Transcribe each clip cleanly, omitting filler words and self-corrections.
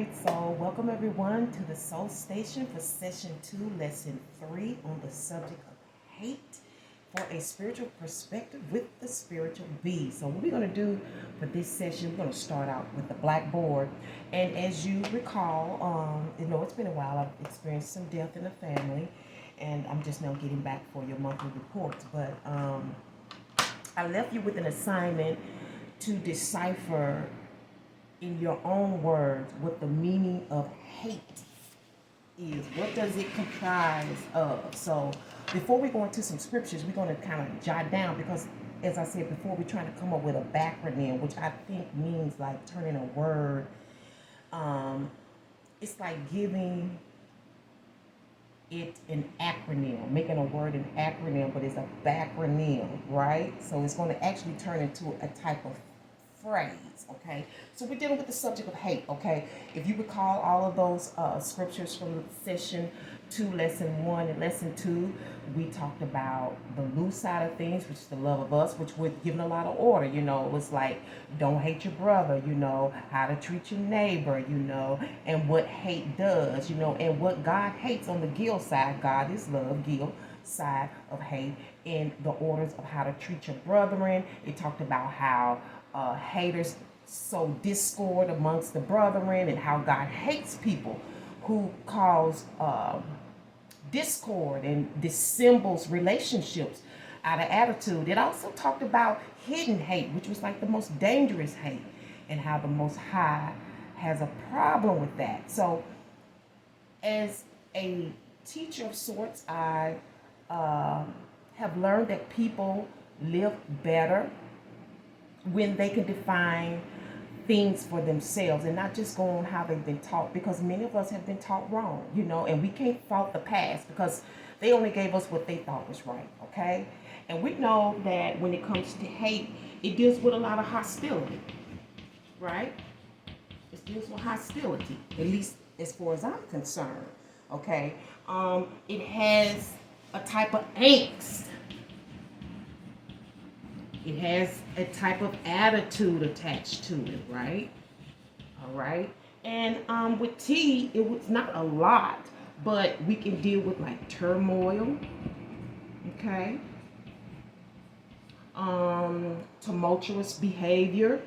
right, so welcome everyone to the Soul Station for Session 2, Lesson 3 on the subject of hate for a spiritual perspective with the spiritual bee. So what we're going to do for this session, we're going to start out with the blackboard. And as you recall, it's been a while. I've experienced some death in the family, and I'm just now getting back for your monthly reports. But I left you with an assignment to decipher in your own words what the meaning of hate is. What does it comprise of? So before we go into some scriptures, we're going to kind of jot down because, as I said before, we're trying to come up with a backronym, which I think means like turning a word. It's like giving it an acronym, making a word an acronym, but it's a backronym, right? So it's going to actually turn into a type of phrase, okay? So we're dealing with the subject of hate, okay? If you recall all of those scriptures from session 2, lesson 1, and lesson 2, we talked about the loose side of things, which is the love of us, which we're given a lot of order, it was like, don't hate your brother, how to treat your neighbor, and what hate does, and what God hates on the guilt side. God is love, guilt side of hate, and the orders of how to treat your brethren. It talked about how haters sow discord amongst the brethren, and how God hates people who cause discord and dissembles relationships out of attitude. It also talked about hidden hate, which was like the most dangerous hate, and how the Most High has a problem with that. So, as a teacher of sorts, I have learned that people live better when they can define things for themselves and not just go on how they've been taught, because many of us have been taught wrong, and we can't fault the past because they only gave us what they thought was right, okay? And we know that when it comes to hate, it deals with a lot of hostility, right? It deals with hostility, at least as far as I'm concerned, okay? It has a type of angst. It has a type of attitude attached to it, right? All right. And with T, it was not a lot, but we can deal with like turmoil, okay? Tumultuous behavior.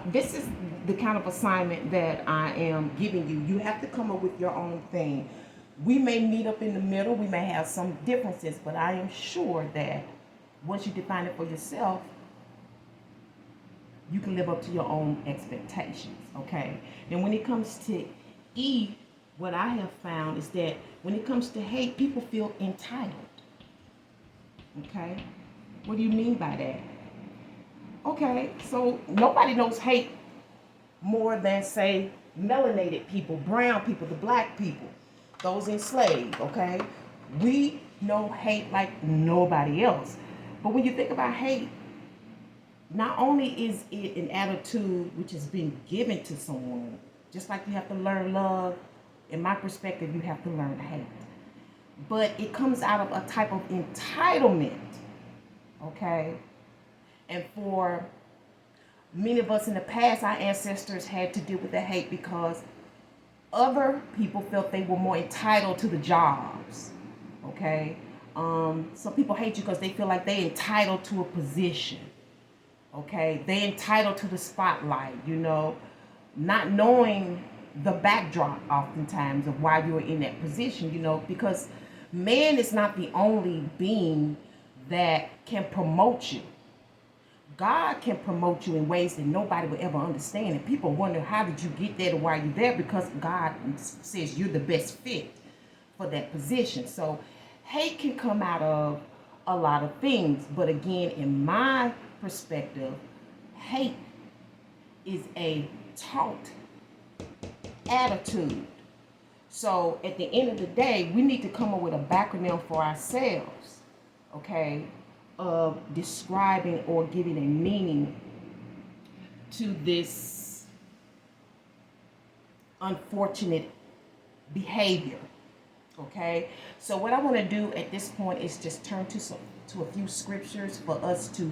This is the kind of assignment that I am giving you. You have to come up with your own thing. We may meet up in the middle, we may have some differences, but I am sure that once you define it for yourself, you can live up to your own expectations, okay? And when it comes to E, what I have found is that when it comes to hate, people feel entitled, okay? What do you mean by that? Okay, so nobody knows hate more than, say, melanated people, brown people, the black people, those enslaved, okay? We know hate like nobody else. But when you think about hate, not only is it an attitude which has been given to someone, just like you have to learn love, in my perspective, you have to learn hate. But it comes out of a type of entitlement, okay? And for many of us in the past, our ancestors had to deal with the hate because other people felt they were more entitled to the jobs, okay? Some people hate you because they feel like they're entitled to a position, okay? They're entitled to the spotlight, not knowing the backdrop oftentimes of why you're in that position, because man is not the only being that can promote you. God can promote you in ways that nobody will ever understand. And people wonder, how did you get there to why you're there? Because God says you're the best fit for that position. So hate can come out of a lot of things. But again, in my perspective, hate is a taught attitude. So at the end of the day, we need to come up with a backronym for ourselves, okay, of describing or giving a meaning to this unfortunate behavior, okay? So what I want to do at this point is just turn to a few scriptures for us to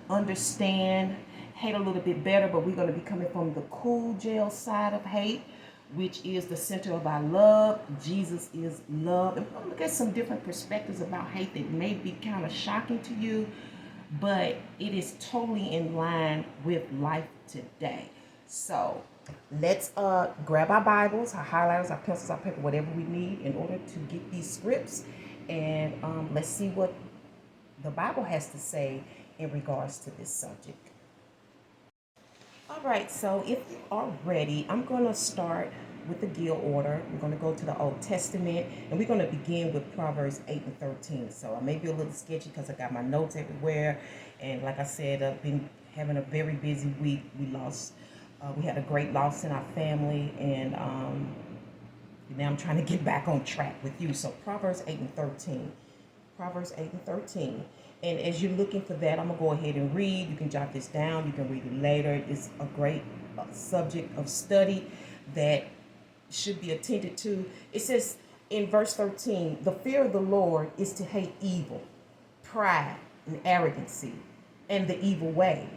understand hate a little bit better, but we're going to be coming from the cool gel side of hate, which is the center of our love. Jesus is love. And we're going to look at some different perspectives about hate that may be kind of shocking to you, but it is totally in line with life today. So let's grab our Bibles, our highlighters, our pencils, our paper, whatever we need in order to get these scripts, and let's see what the Bible has to say in regards to this subject. All right, so if you are ready, I'm going to start with the Gill order. We're going to go to the Old Testament, and we're going to begin with Proverbs 8 and 13. So I may be a little sketchy because I got my notes everywhere, and like I said, I've been having a very busy week. We had a great loss in our family, and now I'm trying to get back on track with you. So Proverbs 8 and 13. Proverbs 8 and 13. And as you're looking for that, I'm going to go ahead and read. You can jot this down. You can read it later. It's a great subject of study that should be attended to. It says in verse 13, the fear of the Lord is to hate evil, pride and arrogancy, and the evil way.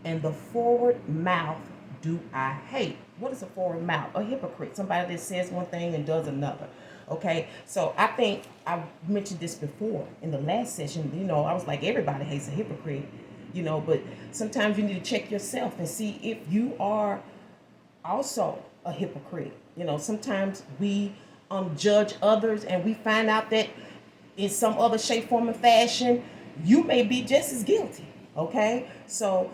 And the forward mouth do I hate. What is a forward mouth? A hypocrite. Somebody that says one thing and does another. Okay, so I think I mentioned this before in the last session. I was like, everybody hates a hypocrite, but sometimes you need to check yourself and see if you are also a hypocrite. Sometimes we judge others and we find out that in some other shape, form, and fashion, you may be just as guilty. Okay, so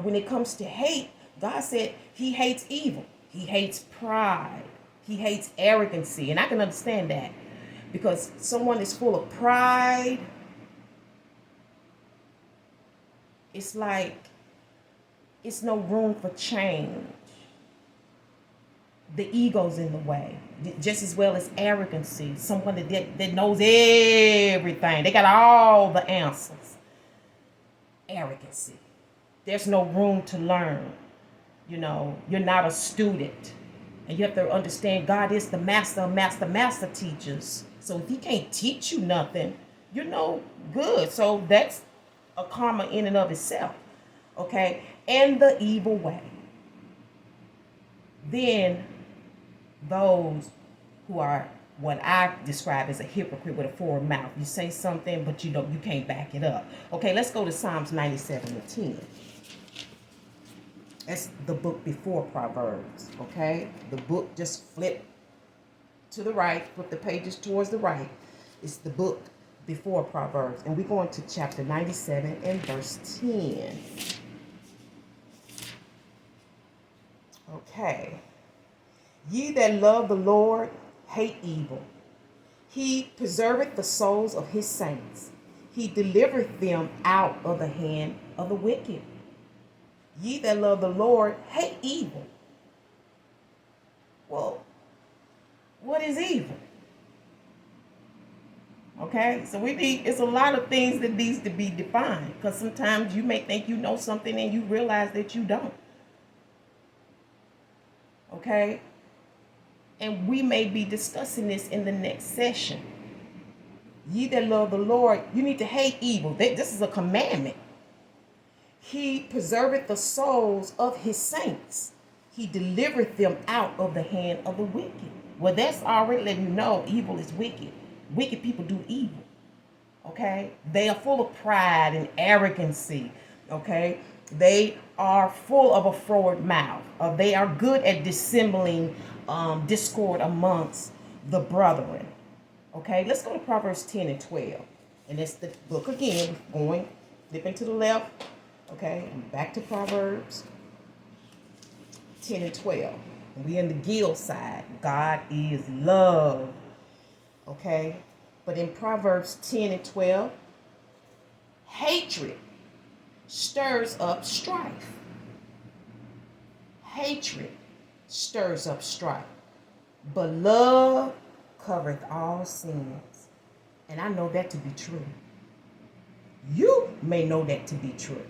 when it comes to hate, God said he hates evil. He hates pride. He hates arrogancy. And I can understand that, because someone is full of pride. It's like it's no room for change. The ego's in the way, just as well as arrogancy. Someone that knows everything. They got all the answers. Arrogancy. There's no room to learn. You're not a student. And you have to understand God is the master of master teachers. So if he can't teach you nothing, you're no good. So that's a karma in and of itself. Okay? And the evil way. Then those who are what I describe as a hypocrite with a forward mouth. You say something, but you can't back it up. Okay, let's go to Psalms 97 and 10. That's the book before Proverbs, okay? The book, just flip to the right, flip the pages towards the right. It's the book before Proverbs. And we're going to chapter 97 and verse 10. Okay. Ye that love the Lord hate evil. He preserveth the souls of his saints. He delivereth them out of the hand of the wicked. Ye that love the Lord hate evil. Well, what is evil? Okay, so it's a lot of things that needs to be defined, because sometimes you may think you know something and you realize that you don't. Okay, and we may be discussing this in the next session. Ye that love the Lord, you need to hate evil. This is a commandment. He preserveth the souls of his saints. He delivereth them out of the hand of the wicked. Well, that's already letting you know evil is wicked. Wicked people do evil. Okay? They are full of pride and arrogancy. Okay? They are full of a forward mouth. They are good at dissembling discord amongst the brethren. Okay? Let's go to Proverbs 10 and 12. And that's the book again. Flipping to the left. Okay, and back to Proverbs 10 and 12. And we in the Gill side. God is love. Okay, but in Proverbs 10 and 12, hatred stirs up strife. Hatred stirs up strife. But love covereth all sins. And I know that to be true. You may know that to be true.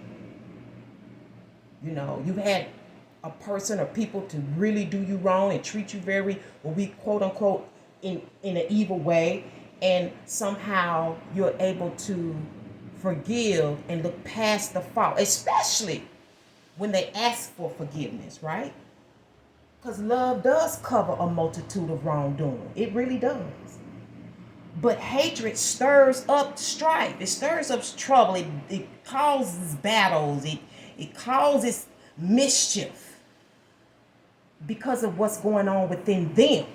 You've had a person or people to really do you wrong and treat you very, what we quote unquote, in an evil way, and somehow you're able to forgive, and look past the fault, especially when they ask for forgiveness, right? Because love does cover a multitude of wrongdoing. It really does. But hatred stirs up strife. It stirs up trouble. It causes battles. It causes mischief because of what's going on within them.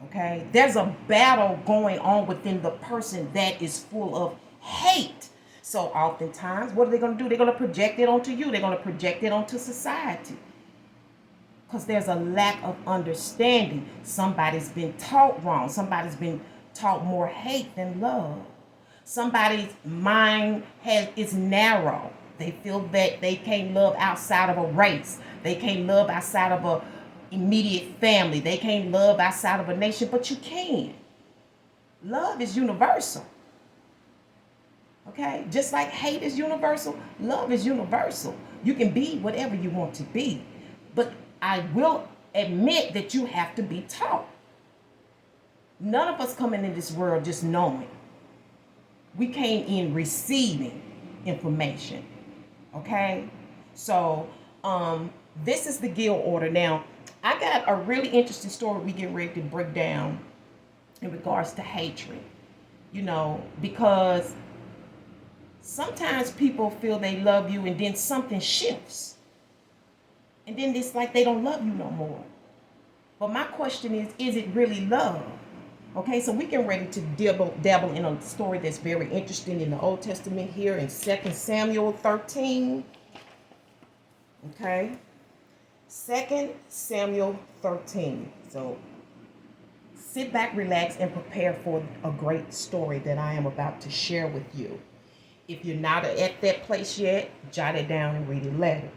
Okay? There's a battle going on within the person that is full of hate. So oftentimes, what are they going to do? They're going to project it onto you. They're going to project it onto society. Because there's a lack of understanding. Somebody's been taught wrong. Somebody's been taught more hate than love. Somebody's mind is narrow. They feel that they can't love outside of a race. They can't love outside of a immediate family. They can't love outside of a nation, but you can. Love is universal. Okay? Just like hate is universal, love is universal. You can be whatever you want to be. But I will admit that you have to be taught. None of us coming in this world just knowing. We came in receiving information. Okay? So, this is the guild order. Now, I got a really interesting story we get ready to break down in regards to hatred. You know, because sometimes people feel they love you and then something shifts. And then it's like they don't love you no more. But my question is it really love? Okay, so we get ready to dabble in a story that's very interesting in the Old Testament here in 2 Samuel 13. Okay, 2 Samuel 13. So sit back, relax, and prepare for a great story that I am about to share with you. If you're not at that place yet, jot it down and read it later.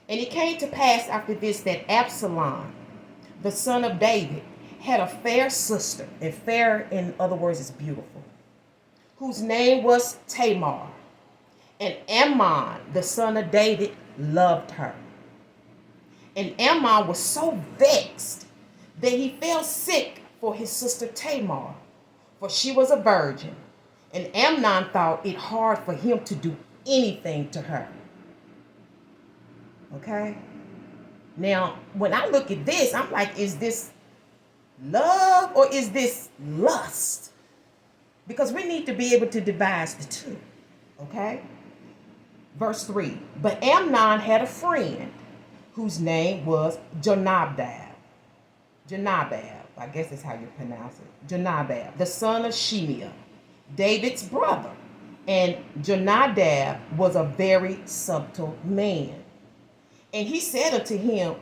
And it came to pass after this that Absalom, the son of David, had a fair sister, and fair in other words is beautiful, whose name was Tamar. And Amnon, the son of David, loved her. And Amnon was so vexed that he fell sick for his sister Tamar, for she was a virgin. And Amnon thought it hard for him to do anything to her. Okay? Now, when I look at this, I'm like, is this love or is this lust? Because we need to be able to devise the two. Okay? Verse 3. But Amnon had a friend whose name was Jonadab. I guess that's how you pronounce it. Jonadab, the son of Shimeah, David's brother. And Jonadab was a very subtle man. And he said unto him,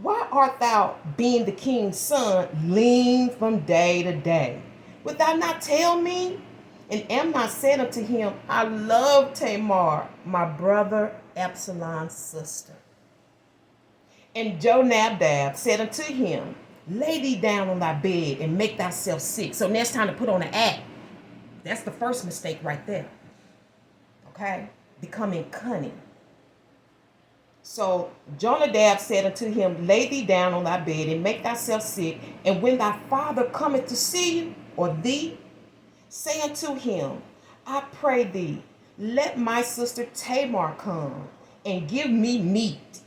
why art thou, being the king's son, lean from day to day? Wilt thou not tell me? And Amnon said unto him, I love Tamar, my brother Absalom's sister. And Jonadab said unto him, lay thee down on thy bed and make thyself sick. So now it's time to put on an act. That's the first mistake right there. Okay? Becoming cunning. So Jonadab said unto him, lay thee down on thy bed and make thyself sick. And when thy father cometh to see you, or thee, say unto him, I pray thee, let my sister Tamar come and give me meat,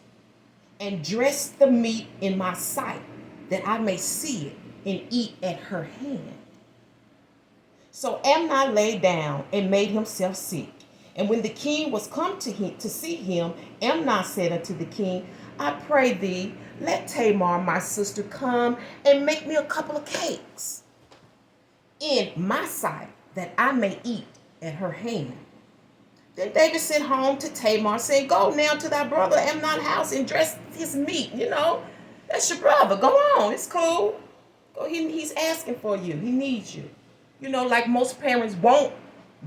and dress the meat in my sight, that I may see it and eat at her hand. So Amnon lay down and made himself sick. And when the king was come to see him, Amnon said unto the king, I pray thee, let Tamar my sister come and make me a couple of cakes in my sight, that I may eat at her hand. Then David sent home to Tamar, saying, go now to thy brother Amnon's house and dress his meat. You know, that's your brother. Go on, it's cool. Go. He's asking for you. He needs you. You know, like most parents want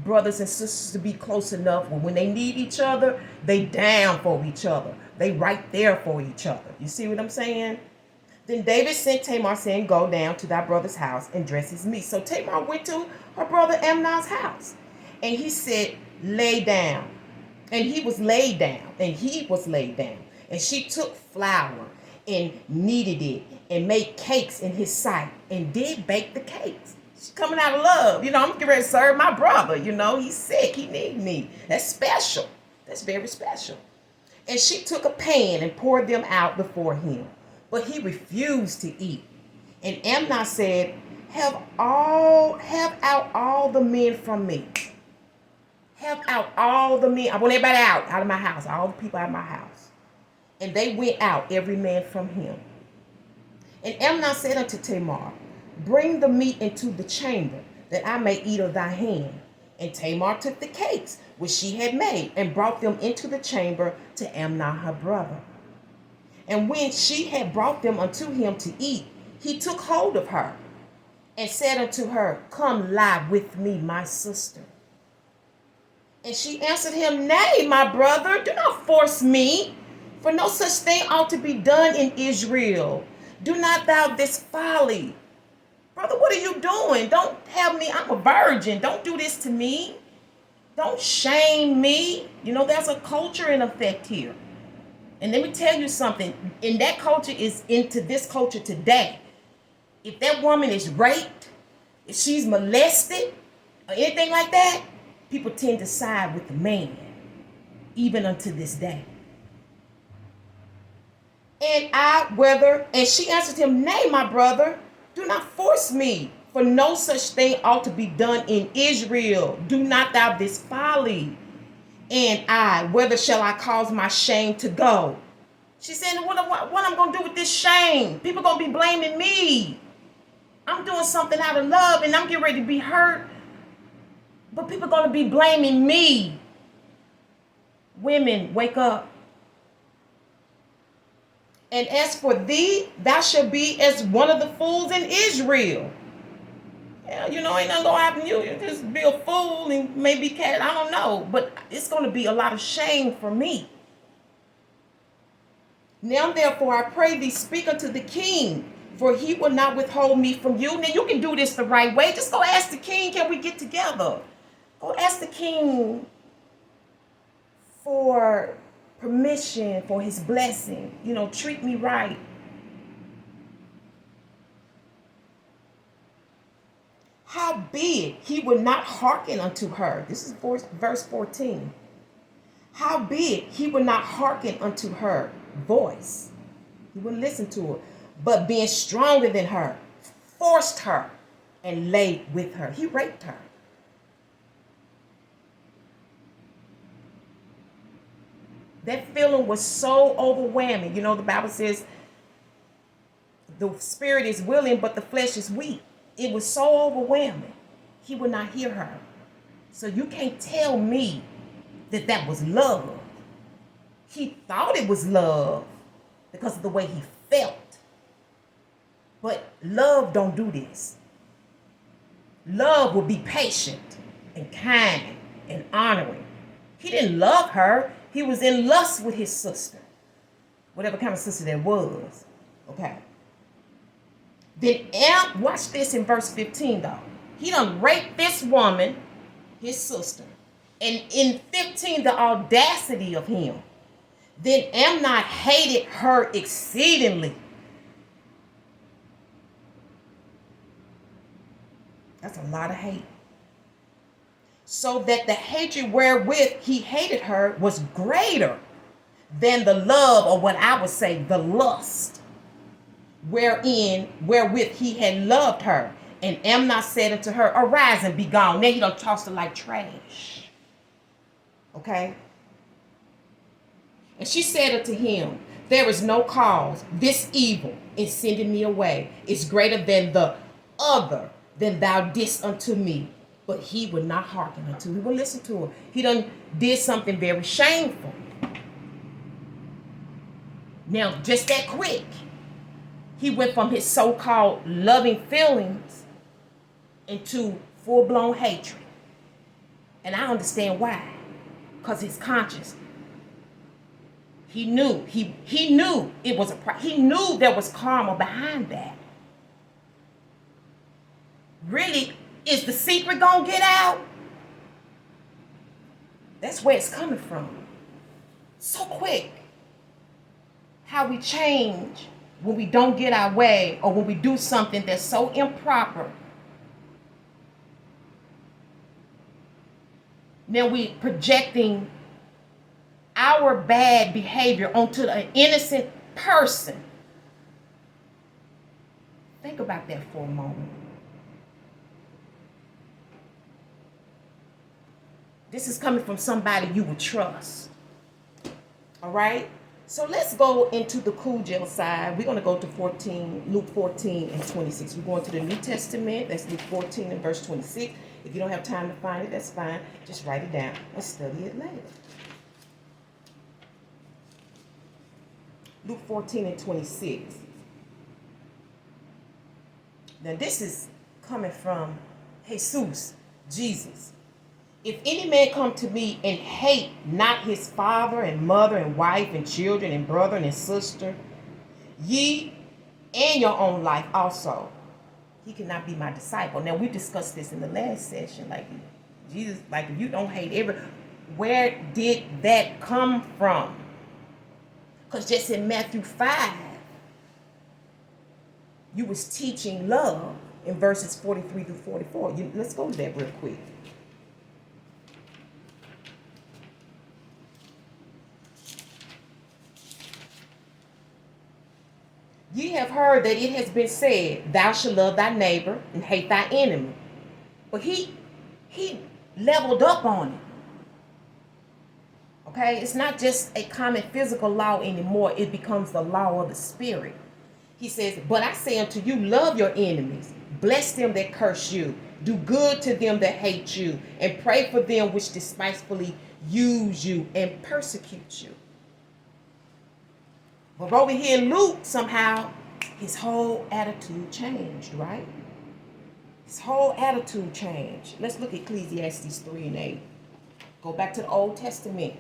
brothers and sisters to be close enough when they need each other, they down for each other. They right there for each other. You see what I'm saying? Then David sent Tamar, saying, go down to thy brother's house and dress his meat. So Tamar went to her brother Amnon's house. And he said, lay down. And he was laid down. And she took flour and kneaded it and made cakes in his sight and did bake the cakes. coming out of love. You know, I'm getting ready to serve my brother. You know, he's sick. He needs me. That's special. That's very special. And she took a pan and poured them out before him. But he refused to eat. And Amnon said, have out all the men from me. Have out all the men. I want everybody out of my house. All the people out of my house. And they went out, every man from him. And Amnon said unto Tamar, bring the meat into the chamber, that I may eat of thy hand. And Tamar took the cakes which she had made, and brought them into the chamber to Amnon her brother. And when she had brought them unto him to eat, he took hold of her, and said unto her, come lie with me, my sister. And she answered him, nay, my brother, do not force me, for no such thing ought to be done in Israel. Do not thou this folly. Brother, what are you doing? Don't have me. I'm a virgin. Don't do this to me. Don't shame me. You know, there's a culture in effect here. And let me tell you something. And that culture is into this culture today. If that woman is raped, if she's molested, or anything like that, people tend to side with the man, even unto this day. And she answered him, nay, my brother, do not force me, for no such thing ought to be done in Israel. Do not thou this folly. And whether shall I cause my shame to go? She said, what I'm going to do with this shame? People going to be blaming me. I'm doing something out of love, and I'm getting ready to be hurt. But people are going to be blaming me. Women, wake up. And as for thee, thou shalt be as one of the fools in Israel. Yeah, you know, ain't nothing going to happen to you. You just be a fool and maybe cat. I don't know. But it's going to be a lot of shame for me. Now, therefore, I pray thee, speak unto the king, for he will not withhold me from you. Now, you can do this the right way. Just go ask the king, can we get together? Go ask the king for permission, for his blessing. You know, treat me right. Howbeit he would not hearken unto her. This is verse 14. Howbeit he would not hearken unto her voice. He wouldn't listen to her. But being stronger than her, forced her and lay with her. He raped her. That feeling was so overwhelming. You know, the Bible says the spirit is willing, but the flesh is weak. It was so overwhelming. He would not hear her. So you can't tell me that that was love. He thought it was love because of the way he felt. But love don't do this. Love will be patient and kind and honoring. He didn't love her. He was in lust with his sister. Whatever kind of sister that was. Okay. Then watch this in verse 15 though. He done raped this woman, his sister. And in 15, the audacity of him. Then Amnon hated her exceedingly. That's a lot of hate. So that the hatred wherewith he hated her was greater than the love, or what I would say, the lust, wherewith he had loved her. And Amnon said unto her, arise and be gone. Now he done tossed her like trash. Okay? And she said unto him, there is no cause. This evil in sending me away is greater than the other than thou didst unto me. But he would not hearken unto her. He would listen to her. He done did something very shameful. Now, just that quick, he went from his so-called loving feelings into full-blown hatred. And I understand why. Because his conscience. He knew. He knew it was he knew there was karma behind that. Really, is the secret gonna get out? That's where it's coming from. So quick. How we change when we don't get our way, or when we do something that's so improper Now we projecting our bad behavior onto an innocent person. Think about that for a moment. This is coming from somebody you would trust. All right? So let's go into the cool gel side. We're going to go to Luke 14 and 26. We're going to the New Testament. That's Luke 14 and verse 26. If you don't have time to find it, that's fine. Just write it down and study it later. Luke 14 and 26. Now this is coming from Jesus, Jesus. If any man come to me and hate not his father and mother and wife and children and brother and sister, ye and your own life also, he cannot be my disciple. Now we discussed this in the last session. Like Jesus, like if you don't hate where did that come from? Because just in Matthew 5, you was teaching love in verses 43 through 44. Let's go to that real quick. Ye have heard that it has been said, thou shalt love thy neighbor and hate thy enemy. But he leveled up on it. Okay? It's not just a common physical law anymore. It becomes the law of the spirit. He says, but I say unto you, love your enemies. Bless them that curse you. Do good to them that hate you. And pray for them which despitefully use you and persecute you. But over here in Luke, somehow, his whole attitude changed, right? His whole attitude changed. Let's look at Ecclesiastes 3 and 8. Go back to the Old Testament.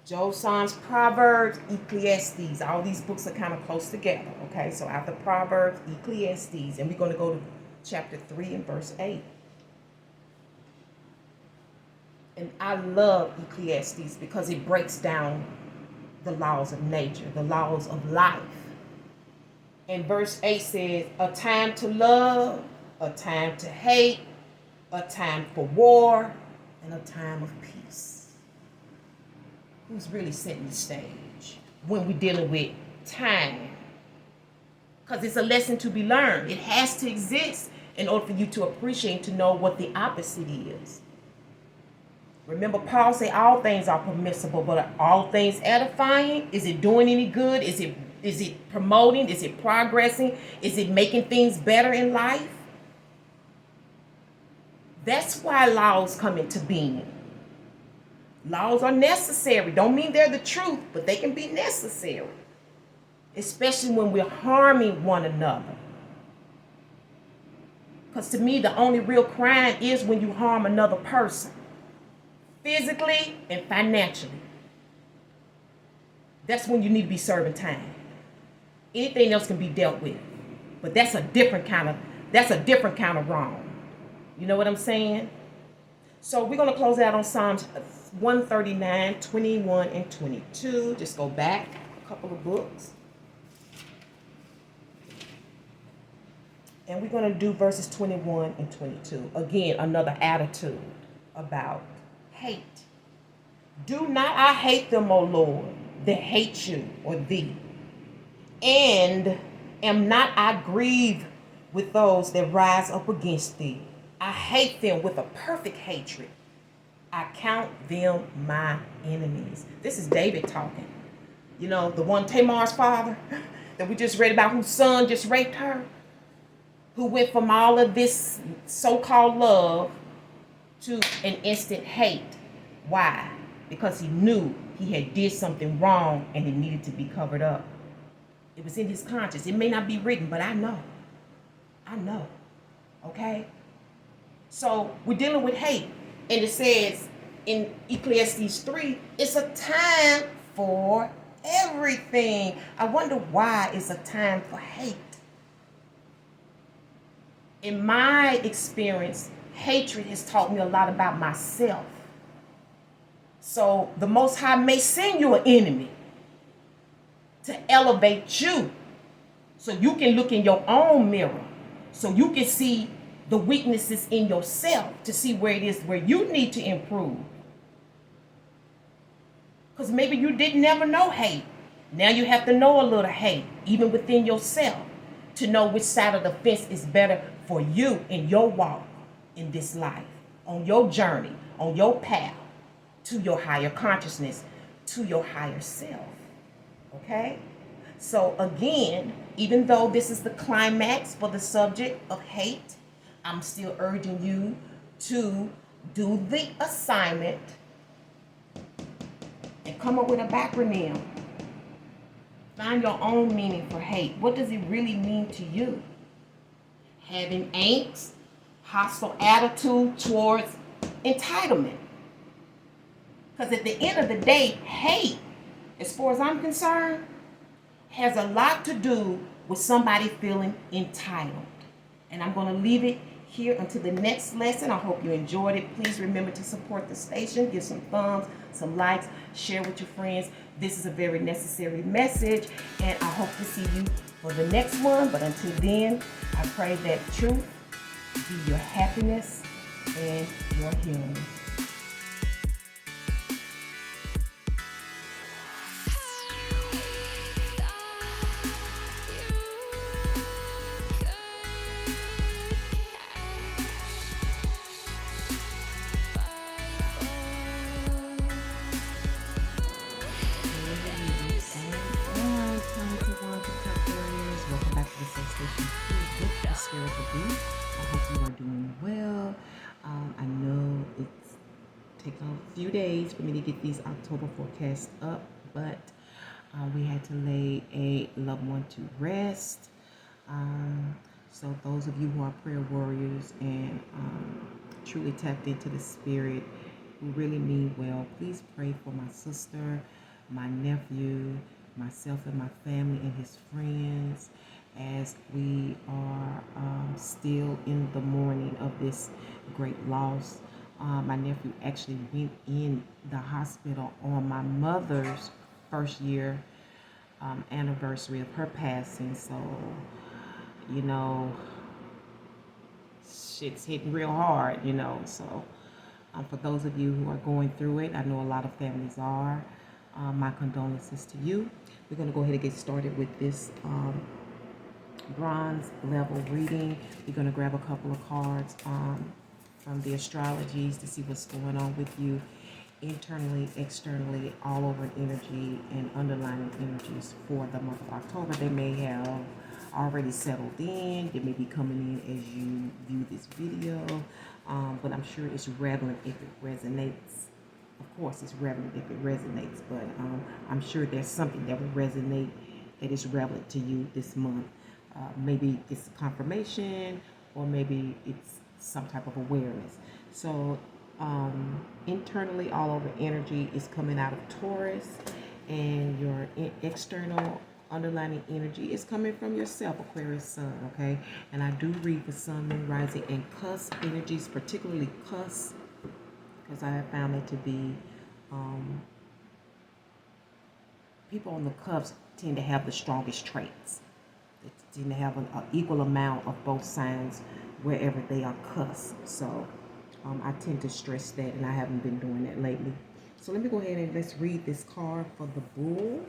Job, Psalms, Proverbs, Ecclesiastes. All these books are kind of close together, okay? So after Proverbs, Ecclesiastes. And we're going to go to chapter 3 and verse 8. And I love Ecclesiastes because it breaks down the laws of nature, the laws of life. And verse 8 says, a time to love, a time to hate, a time for war, and a time of peace. Who's really setting the stage when we're dealing with time? Because it's a lesson to be learned. It has to exist in order for you to appreciate, to know what the opposite is. Remember, Paul said all things are permissible, but are all things edifying? Is it doing any good? Is it promoting? Is it progressing? Is it making things better in life? That's why laws come into being. Laws are necessary. Don't mean they're the truth, but they can be necessary. Especially when we're harming one another. Because to me, the only real crime is when you harm another person. Physically and financially. That's when you need to be serving time. Anything else can be dealt with. But that's a different kind of wrong. You know what I'm saying? So we're going to close out on Psalms 139, 21, and 22. Just go back a couple of books. And we're going to do verses 21 and 22. Again, another attitude about hate. Do not I hate them, O Lord, that hate you or thee. And am not I grieved with those that rise up against thee. I hate them with a perfect hatred. I count them my enemies. This is David talking. You know, the one Tamar's father that we just read about, whose son just raped her, who went from all of this so-called love to an instant hate. Why? Because he knew he had did something wrong and it needed to be covered up. It was in his conscience. It may not be written, but I know. I know. Okay? So we're dealing with hate. And it says in Ecclesiastes 3, it's a time for everything. I wonder why it's a time for hate. In my experience, hatred has taught me a lot about myself. So the Most High may send you an enemy to elevate you so you can look in your own mirror, so you can see the weaknesses in yourself to see where it is where you need to improve. Because maybe you didn't never know hate. Now you have to know a little hate, even within yourself, to know which side of the fence is better for you in your walk in this life, on your journey, on your path to your higher consciousness, to your higher self. Okay? So again, even though this is the climax for the subject of hate, I'm still urging you to do the assignment and come up with a backronym. Find your own meaning for hate. What does it really mean to you? Having angst, hostile attitude towards entitlement. Because at the end of the day, hate, as far as I'm concerned, has a lot to do with somebody feeling entitled. And I'm going to leave it here until the next lesson. I hope you enjoyed it. Please remember to support the station. Give some thumbs, some likes, share with your friends. This is a very necessary message, and I hope to see you for the next one. But until then, I pray that truth be your happiness and your healing. I hope you are doing well. I know it's taken a few days for me to get these October forecasts up, but we had to lay a loved one to rest. So those of you who are prayer warriors and truly tapped into the spirit, who really mean well, please pray for my sister, my nephew, myself and my family and his friends, as we are still in the mourning of this great loss. My nephew actually went in the hospital on my mother's first year anniversary of her passing. So, you know, shit's hitting real hard, you know. So for those of you who are going through it, I know a lot of families are. My condolences to you. We're going to go ahead and get started with this bronze level reading. We're going to grab a couple of cards from the astrologies to see what's going on with you internally, externally, all over energy and underlying energies for the month of October. They may have already settled in. They may be coming in as you view this video, but I'm sure it's relevant if it resonates. Of course, it's relevant if it resonates, but I'm sure there's something that will resonate that is relevant to you this month. Maybe it's confirmation, or maybe it's some type of awareness. So internally, all over energy is coming out of Taurus, and your external underlying energy is coming from yourself, Aquarius Sun, okay? And I do read for Sun, Moon, Rising, and cusp energies, particularly cusp, because I have found it to be people on the cusp tend to have the strongest traits. They tend to have an equal amount of both signs wherever they are cusp. So I tend to stress that, and I haven't been doing that lately. So let me go ahead and let's read this card for the bull.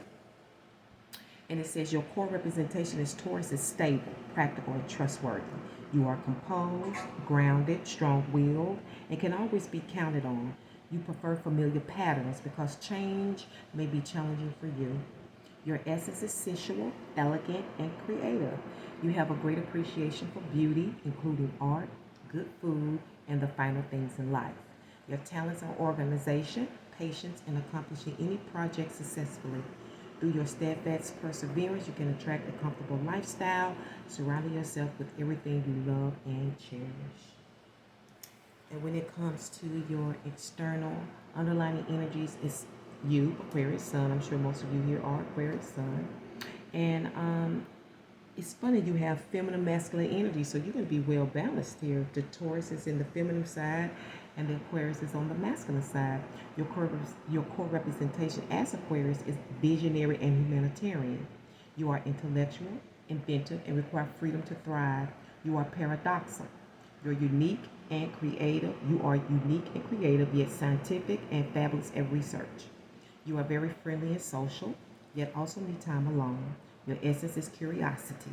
And it says your core representation as Taurus is stable, practical, and trustworthy. You are composed, grounded, strong-willed, and can always be counted on. You prefer familiar patterns because change may be challenging for you. Your essence is sensual, elegant, and creative. You have a great appreciation for beauty, including art, good food, and the finer things in life. Your talents are organization, patience, and accomplishing any project successfully. Through your steadfast perseverance, you can attract a comfortable lifestyle, surrounding yourself with everything you love and cherish. And when it comes to your external underlying energies, it's you, Aquarius Sun. I'm sure most of you here are Aquarius Sun. And it's funny, you have feminine, masculine energy, so you're going to be well balanced here. The Taurus is in the feminine side, and the Aquarius is on the masculine side. Your core representation as Aquarius is visionary and humanitarian. You are intellectual, inventive, and require freedom to thrive. You are paradoxical. You're unique and creative. You are unique and creative, yet scientific and fabulous at research. You are very friendly and social, yet also need time alone. Your essence is curiosity.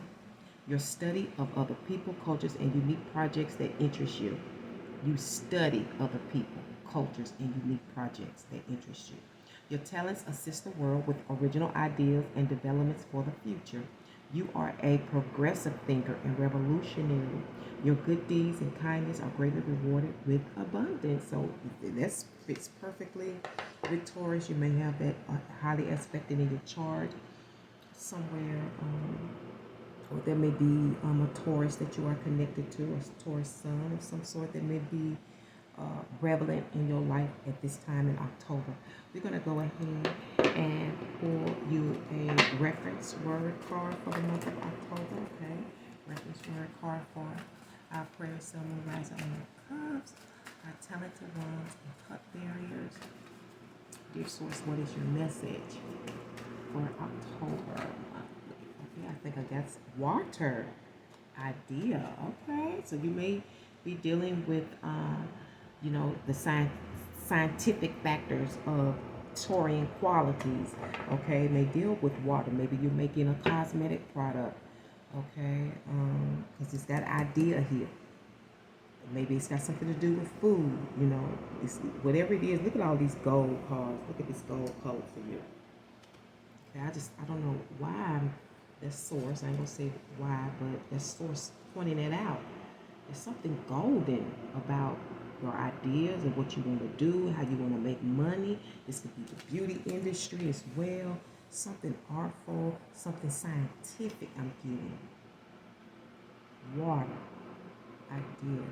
Your study of other people, cultures, and unique projects that interest you. You study other people, cultures, and unique projects that interest you. Your talents assist the world with original ideas and developments for the future. You are a progressive thinker and revolutionary. Your good deeds and kindness are greatly rewarded with abundance. So that fits perfectly with Taurus. You may have that highly aspected in your chart somewhere. Or there may be a Taurus that you are connected to, a Taurus sun of some sort that may be prevalent in your life at this time in October. We're going to go ahead and pull you a reference word card for the month of October, okay? Reference word card for our prayer, sun, moon, rising, and cups, our talented ones, and cup barriers. Dear source, what is your message for October? Okay, I think I got water idea. Okay, so you may be dealing with the scientific factors of Taurian qualities. Okay, it may deal with water. Maybe you're making a cosmetic product. Okay, because it's got idea here. Maybe it's got something to do with food. It's, whatever it is. Look at all these gold cards. Look at this gold color for you. Okay, I don't know why that source. I ain't gonna say why, but that source pointing it out. There's something golden about your ideas and what you want to do, how you want to make money. This could be the beauty industry as well. Something artful, something scientific. I'm getting water idea.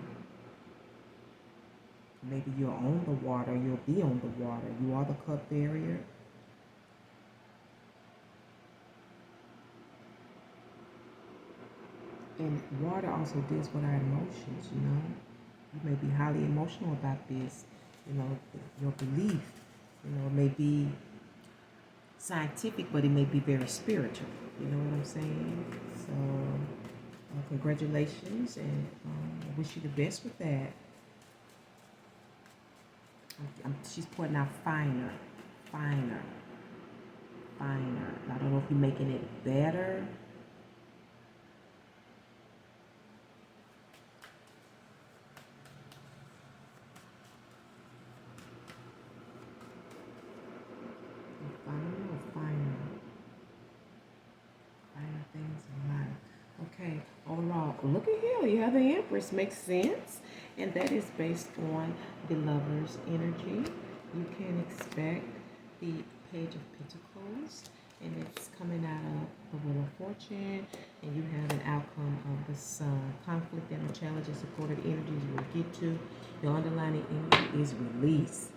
Maybe you're on the water. You'll be on the water. You are the cup barrier. And water also deals with our emotions, You may be highly emotional about this, your belief, it may be scientific, but it may be very spiritual. You know what I'm saying? So, congratulations, and I wish you the best with that. She's putting out finer. I don't know if you're making it better. Finer things in life. Okay, overall, look at here. You have the Empress. Makes sense. And that is based on the Lover's energy. You can expect the Page of Pentacles, and it's coming out of the Wheel of Fortune, and you have an outcome of the Sun. Conflict and challenges, supportive energies you will get to. Your underlying energy is release.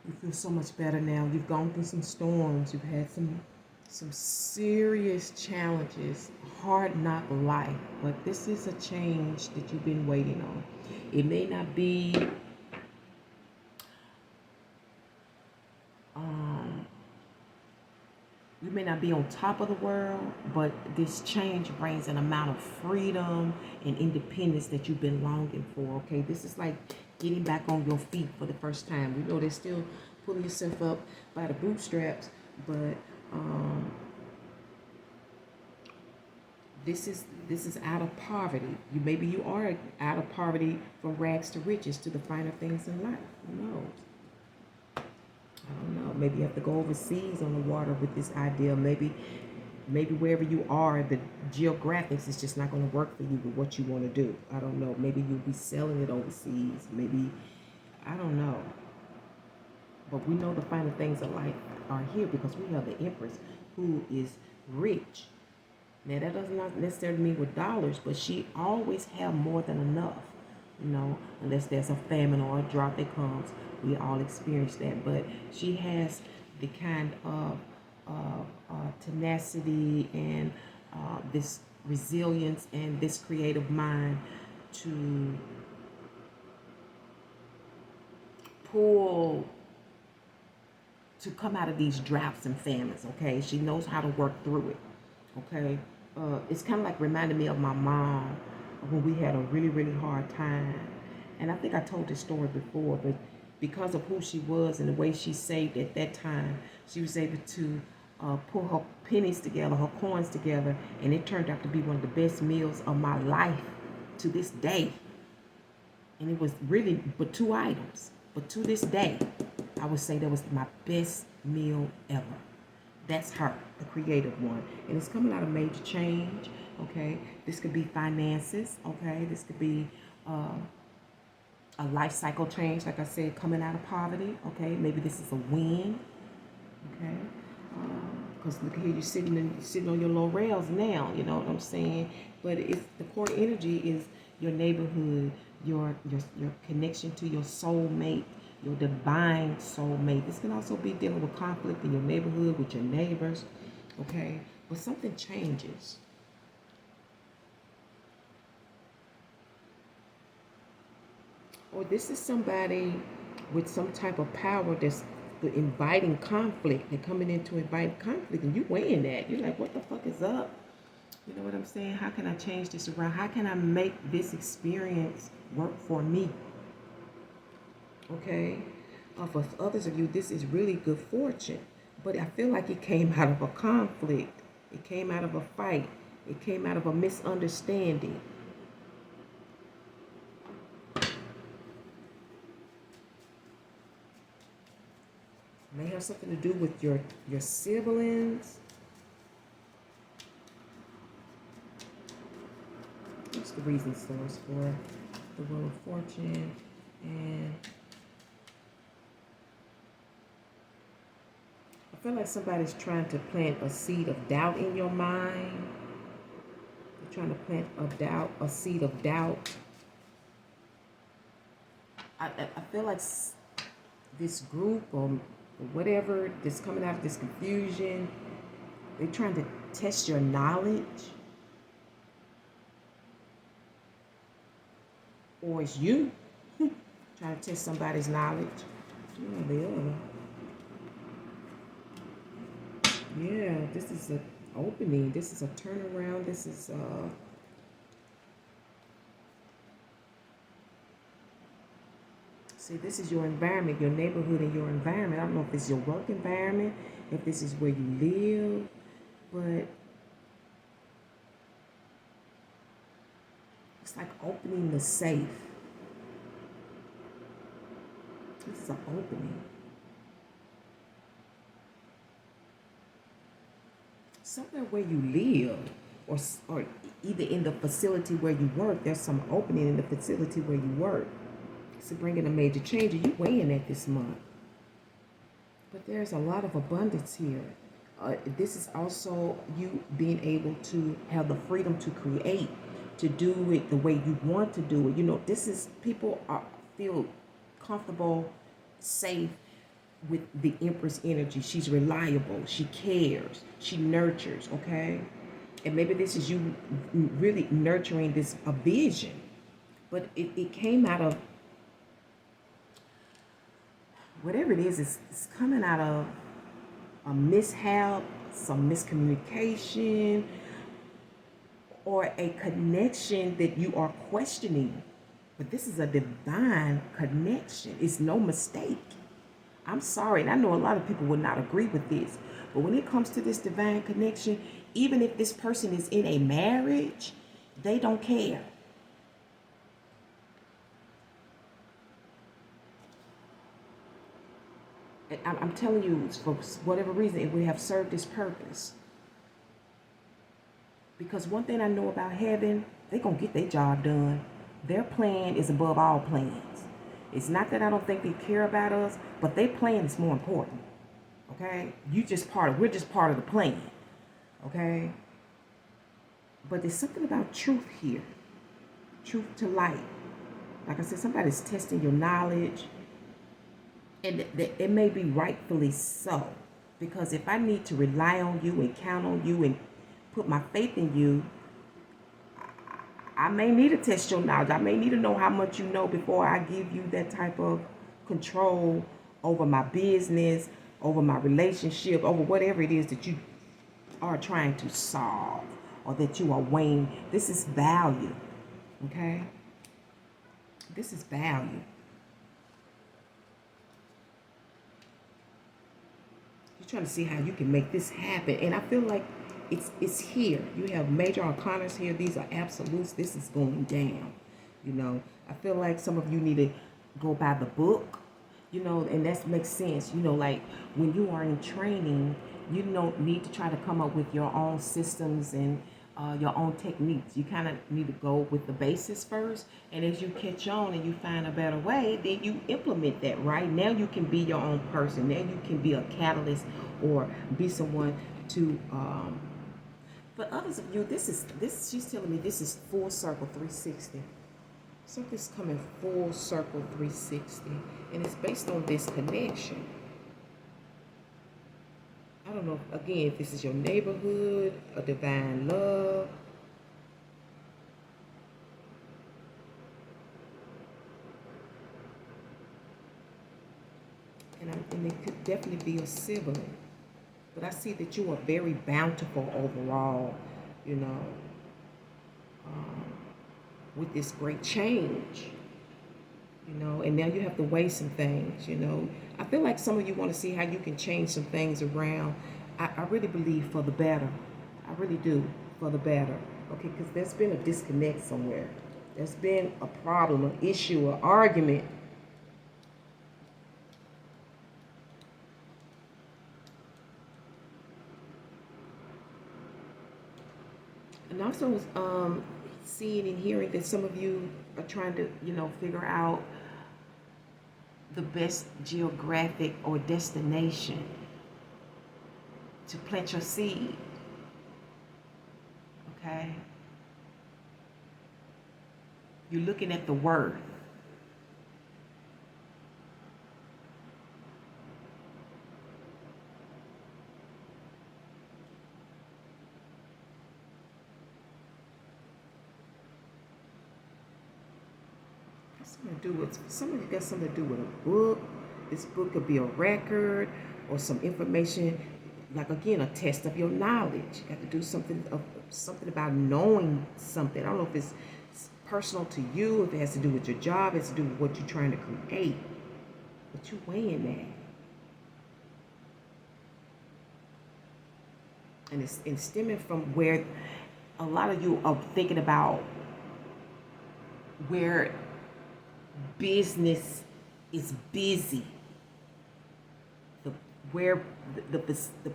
You feel so much better now. You've gone through some storms. You've had some serious challenges, hard knock life, but this is a change that you've been waiting on. It may not be you may not be on top of the world, but this change brings an amount of freedom and independence that you've been longing for. Okay, this is like getting back on your feet for the first time. We know they're still pulling yourself up by the bootstraps, but this is out of poverty. Maybe you are out of poverty from rags to riches to the finer things in life. Who knows? I don't know. Maybe you have to go overseas on the water with this idea. Maybe wherever you are, the geographics is just not going to work for you with what you want to do. I don't know. Maybe you'll be selling it overseas. Maybe, I don't know. But we know the finer things of life are here because we have the Empress who is rich. Now, that does not necessarily mean with dollars, but she always have more than enough, unless there's a famine or a drought that comes. We all experience that. But she has the kind of tenacity and this resilience and this creative mind to come out of these droughts and famines, okay? She knows how to work through it, okay? It's kind of like reminding me of my mom. when we had a really, really hard time. And I think I told this story before, but because of who she was and the way she saved at that time, she was able to pull her pennies together, her coins together, and it turned out to be one of the best meals of my life to this day. And it was really but 2 items. But to this day, I would say that was my best meal ever. That's her, the creative one. And it's coming out of major change, okay? This could be finances, okay? This could be a life cycle change, like I said, coming out of poverty, okay? Maybe this is a win, okay? Because look here, you're sitting on your laurels now, you know what I'm saying? But it's the core energy is your neighborhood, your connection to your soulmate, your divine soulmate. This can also be dealing with conflict in your neighborhood with your neighbors, okay? But something changes. Or this is somebody with some type of power that's inviting conflict. They're coming in to invite conflict, and you weighing that. You're like, what the fuck is up? You know what I'm saying? How can I change this around? How can I make this experience work for me? Okay? For others of you, this is really good fortune. But I feel like it came out of a conflict. It came out of a fight. It came out of a misunderstanding. May have something to do with your siblings. What's the reason source for the Wheel of Fortune? And I feel like somebody's trying to plant a seed of doubt in your mind. They're trying to plant a seed of doubt. I feel like this group or whatever that's coming out of this confusion, they're trying to test your knowledge. Or it's you trying to test somebody's knowledge. Yeah, this is an opening. This is a turnaround. This is see, this is your environment, your neighborhood and your environment. I don't know if this is your work environment, if this is where you live, but it's like opening the safe. This is an opening. Somewhere where you live, or either in the facility where you work, there's some opening in the facility where you work. It's bringing a major change, and you're weighing at this month. But there's a lot of abundance here. This is also you being able to have the freedom to create, to do it the way you want to do it. You know, this is people feel comfortable, safe with the Empress energy. She's reliable. She cares. She nurtures. Okay, and maybe this is you really nurturing this a vision, but it came out of whatever it is. It's coming out of a mishap, some miscommunication, or a connection that you are questioning. But this is a divine connection. It's no mistake. I'm sorry, and I know a lot of people would not agree with this, but when it comes to this divine connection, even if this person is in a marriage, they don't care. I'm telling you, for whatever reason, it would have served its purpose. Because one thing I know about heaven, they're going to get their job done. Their plan is above all plans. It's not that I don't think they care about us, but their plan is more important. Okay? We're just part of the plan. Okay? But there's something about truth here. Truth to light. Like I said, somebody's testing your knowledge. And it may be rightfully so. Because if I need to rely on you and count on you and put my faith in you, I may need to test your knowledge. I may need to know how much you know before I give you that type of control over my business, over my relationship, over whatever it is that you are trying to solve or that you are weighing. This is value. Okay? This is value. You're trying to see how you can make this happen. And I feel like it's here. You have major arcanas here. These are absolutes. This is going down. You know, I feel like some of you need to go by the book, you know, and that makes sense. You know, like when you are in training, you don't need to try to come up with your own systems and your own techniques. You kind of need to go with the basis first, and as you catch on and you find a better way, then you implement that. Right now, you can be your own person. Now you can be a catalyst or be someone to. For others of you, this. She's telling me this is full circle 360. Something's coming full circle 360, and it's based on this connection. I don't know, again, if this is your neighborhood, a divine love. And it could definitely be a sibling. But I see that you are very bountiful overall, you know, with this great change. You know, and now you have to weigh some things, you know. I feel like some of you want to see how you can change some things around. I really believe for the better. I really do, for the better. Okay, because there's been a disconnect somewhere. There's been a problem, an issue, an argument. And also seeing and hearing that some of you are trying to, you know, figure out the best geographic or destination to plant your seed. Okay? You're looking at the worth. Some of you got something to do with a book. This book could be a record or some information, like again, a test of your knowledge. You got to do something about knowing something. I don't know if it's personal to you, if it has to do with your job, it has to do with what you're trying to create. But you're weighing that. And it's stemming from where a lot of you are thinking about where business is busy, the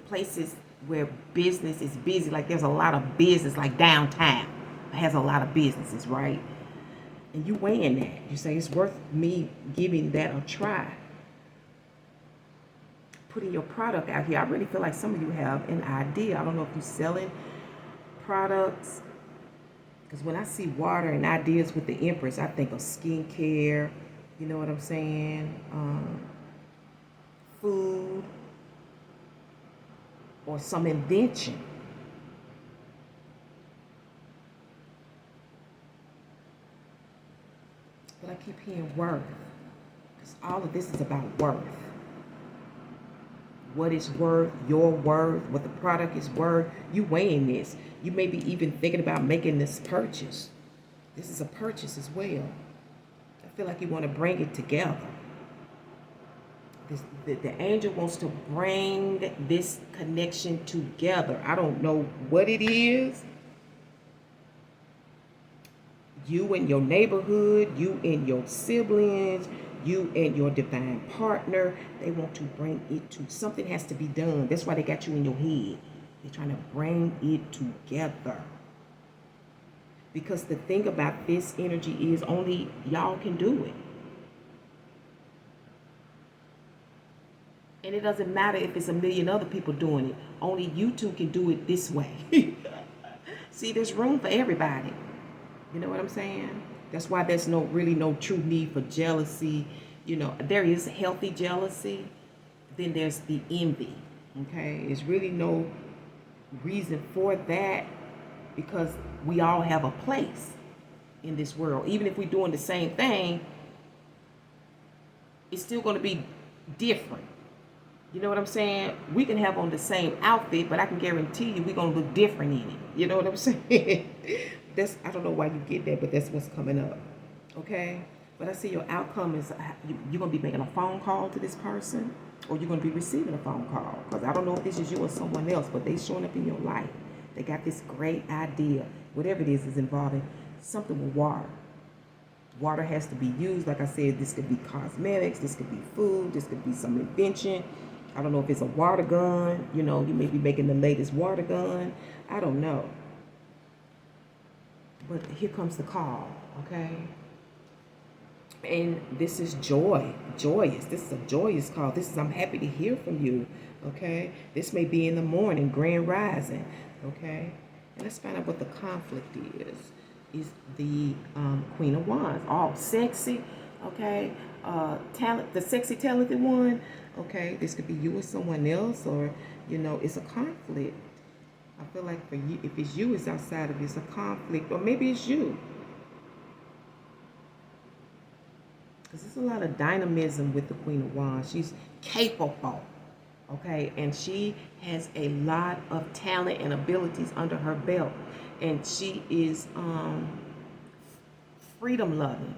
places where business is busy, like there's a lot of business, like downtown has a lot of businesses, right? And you weighing that. You say it's worth me giving that a try. Putting your product out here. I really feel like some of you have an idea. I don't know if you're selling products. Because when I see water and ideas with the Empress, I think of skincare, you know what I'm saying? Food, or some invention. But I keep hearing worth. Because all of this is about worth. What it's worth, your worth, what the product is worth. You weighing this. You may be even thinking about making this purchase. This is a purchase as well. I feel like you want to bring it together. The angel wants to bring this connection together. I don't know what it is. You and your neighborhood, you and your siblings, you and your divine partner, they want to bring it to, something has to be done. That's why they got you in your head. They're trying to bring it together. Because the thing about this energy is only y'all can do it. And it doesn't matter if it's a million other people doing it. Only you two can do it this way. See, there's room for everybody. You know what I'm saying? That's why there's really no true need for jealousy. You know, there is healthy jealousy. Then there's the envy. Okay? There's really no reason for that because we all have a place in this world. Even if we're doing the same thing, it's still going to be different. You know what I'm saying? We can have on the same outfit, but I can guarantee you we're going to look different in it. You know what I'm saying? That's, I don't know why you get that, but that's what's coming up. Okay? But I see your outcome is you're going to be making a phone call to this person, or you're going to be receiving a phone call. Because I don't know if this is you or someone else, but they showing up in your life. They got this great idea. Whatever it is involving something with water. Water has to be used. Like I said, this could be cosmetics. This could be food. This could be some invention. I don't know if it's a water gun. You know, you may be making the latest water gun. I don't know. But here comes the call, okay? And this is joyous. This is a joyous call. This is, I'm happy to hear from you, okay? This may be in the morning, grand rising, okay? And let's find out what the conflict is. Is the Queen of Wands. All sexy, okay? Talent, the sexy, talented one, okay? This could be you or someone else, or, you know, it's a conflict. I feel like for you, if it's you, it's outside of you. It's a conflict, or maybe it's you. Because there's a lot of dynamism with the Queen of Wands. She's capable, okay? And she has a lot of talent and abilities under her belt. And she is freedom loving.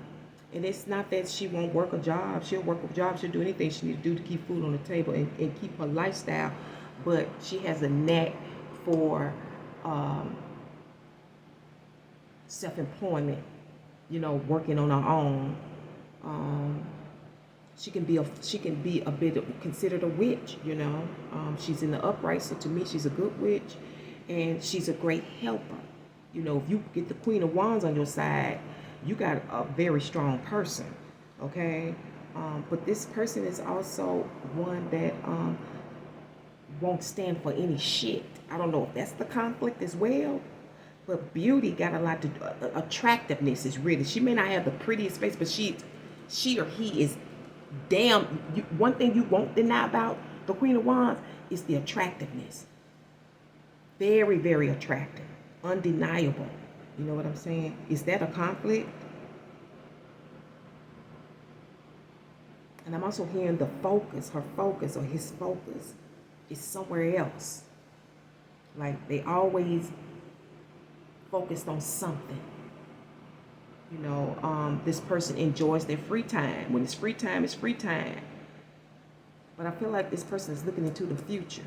And it's not that she won't work a job. She'll work a job. She'll do anything she needs to do to keep food on the table and keep her lifestyle. But she has a knack for self-employment, you know, working on her own. She can be a bit considered a witch, you know. She's in the upright, so to me she's a good witch, and she's a great helper. You know, if you get the Queen of Wands on your side, you got a very strong person, okay? But this person is also one that won't stand for any shit. I don't know if that's the conflict as well, but beauty got a lot to do. Attractiveness is really, she may not have the prettiest face, but she or he is damn. One thing you won't deny about the Queen of Wands is the attractiveness. Very, very attractive. Undeniable. You know what I'm saying? Is that a conflict? And I'm also hearing the focus, her focus or his focus is somewhere else. Like they always focused on something. You know, this person enjoys their free time. When it's free time, it's free time. But I feel like this person is looking into the future.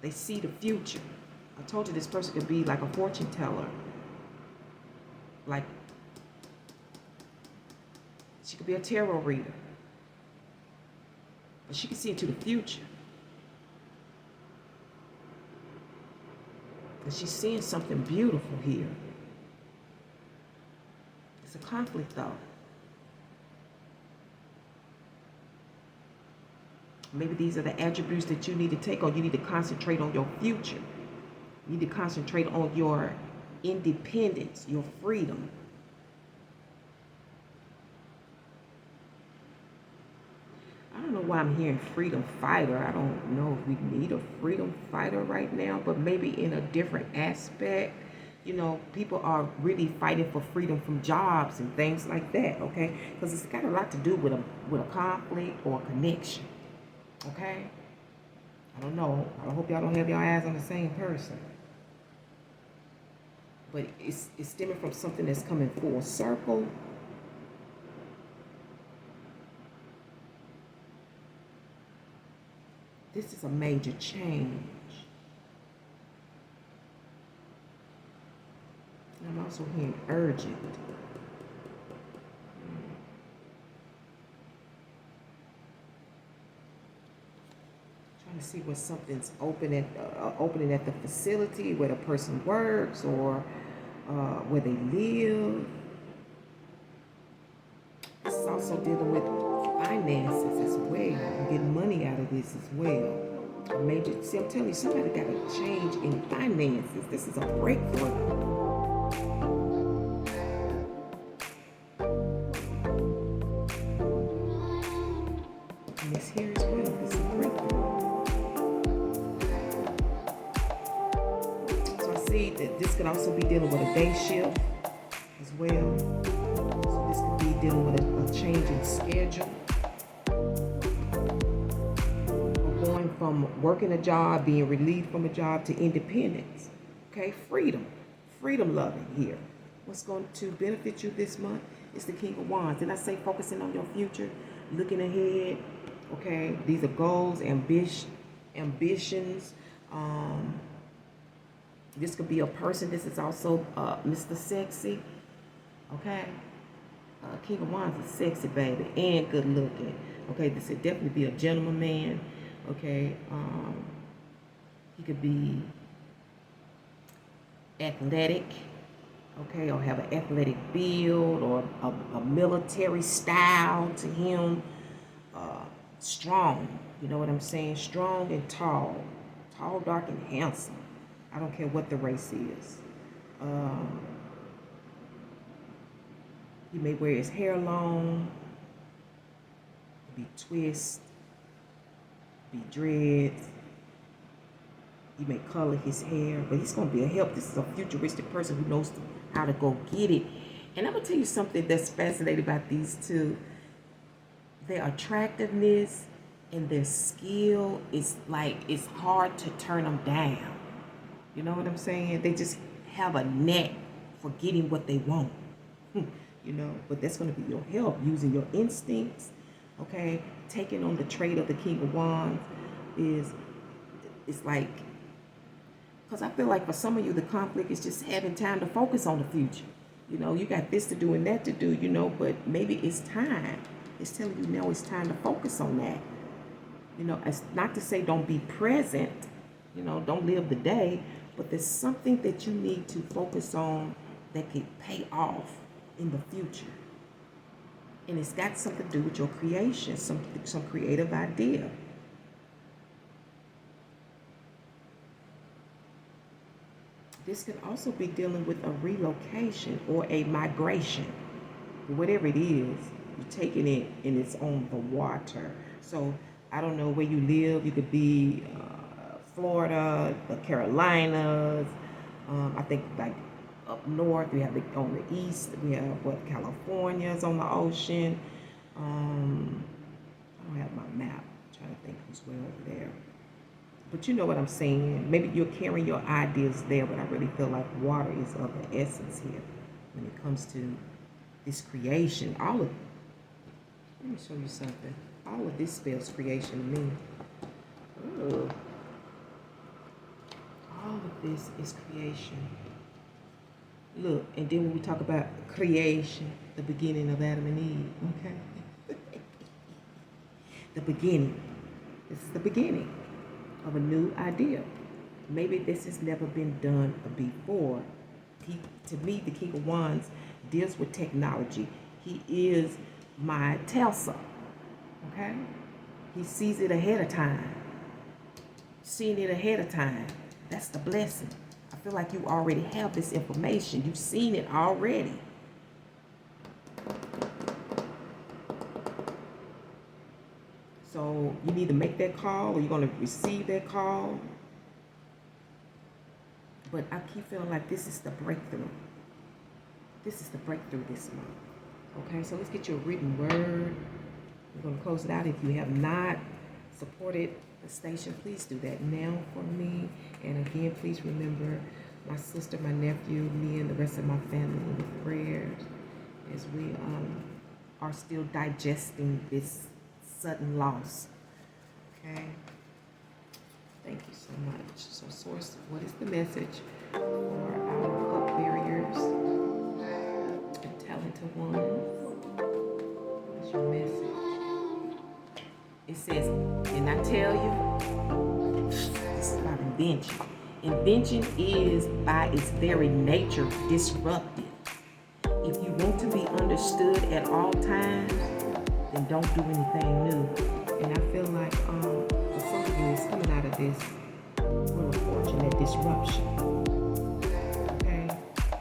They see the future. I told you this person could be like a fortune teller. Like, she could be a tarot reader. But she can see into the future. And she's seeing something beautiful here. It's a conflict though. Maybe these are the attributes that you need to take on. You need to concentrate on your future. You need to concentrate on your independence, your freedom. I don't know why I'm hearing freedom fighter. I don't know if we need a freedom fighter right now, but maybe in a different aspect. You know, people are really fighting for freedom from jobs and things like that, okay? Because it's got a lot to do with a conflict or a connection, okay? I don't know. I hope y'all don't have your eyes on the same person. But it's stemming from something that's coming full circle. This is a major change. And I'm also hearing urgent. Trying to see where something's opening at the facility where the person works or where they live. This is also dealing with finances as well. I'm getting money out of this as well. Maybe, see, I'm telling you, somebody got a change in finances. This is a breakthrough. And this here as well. This is a breakthrough. So I see that this could also be dealing with a day shift as well. So this could be dealing with a change in schedule. From working a job, being relieved from a job, to independence. Okay, freedom. freedom loving here. What's going to benefit you this month is the King of Wands. And I say focusing on your future, looking ahead. Okay, these are goals, ambitions. This could be a person. This is also Mr. Sexy. Okay, King of Wands is sexy, baby, and good looking. Okay, this could definitely be a gentleman man. Okay, he could be athletic. Okay, or have an athletic build, or a military style to him. Strong, you know what I'm saying? Strong and tall. Tall, dark, and handsome. I don't care what the race is. He may wear his hair long, be twist, be dreads. He may color his hair, but he's going to be a help. This is a futuristic person who knows how to go get it. And I'm going to tell you something that's fascinating about these two. Their attractiveness and their skill is like, it's hard to turn them down. You know what I'm saying? They just have a knack for getting what they want. You know, but that's going to be your help, using your instincts. Okay, taking on the trait of the King of Wands it's like, because I feel like for some of you, the conflict is just having time to focus on the future. You know, you got this to do and that to do, you know, but maybe it's time. It's telling you now it's time to focus on that. You know, it's not to say don't be present, you know, don't live the day, but there's something that you need to focus on that could pay off in the future. And it's got something to do with your creation, some creative idea. This could also be dealing with a relocation or a migration. Whatever it is, you're taking it and it's on the water. So I don't know where you live. You could be Florida, the Carolinas. I think like up north, we have on the east, we have California's on the ocean. I don't have my map. I'm trying to think who's way over there. But you know what I'm saying. Maybe you're carrying your ideas there, but I really feel like water is of the essence here when it comes to this creation. Let me show you something. All of this spells creation to me. Ooh. All of this is creation. Look, and then when we talk about creation, the beginning of Adam and Eve, okay? The beginning. This is the beginning of a new idea. Maybe this has never been done before. To me, the King of Wands deals with technology. He is my Telsa, okay? He sees it ahead of time. Seeing it ahead of time, that's the blessing. I feel like you already have this information. You've seen it already. So you need to make that call, or you're going to receive that call. But I keep feeling like this is the breakthrough. This is the breakthrough this month. Okay, so let's get you a written word. We're going to close it out. If you have not supported the station, please do that now for me. And again, please remember my sister, my nephew, me, and the rest of my family in the prayers as we are still digesting this sudden loss. Okay, thank you so much. So source, what is the message for our cup barriers and talented ones? What's your message? It says, and I tell you, this is about invention. Invention is by its very nature disruptive. If you want to be understood at all times, then don't do anything new. And I feel like for some of you, it's coming out of this real fortunate disruption. Okay?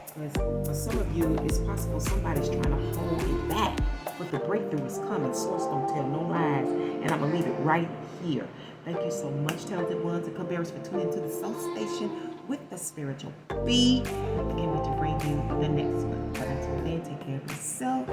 Because for some of you, it's possible somebody's trying to hold it back, but the breakthrough is coming. Source don't tell no lies. And I'm going to leave it right here. Thank you so much, talented ones and cupbearers, for tuning into the Soul Station with the Spiritual B. Again, to bring you the next one. But until then, take care of yourself.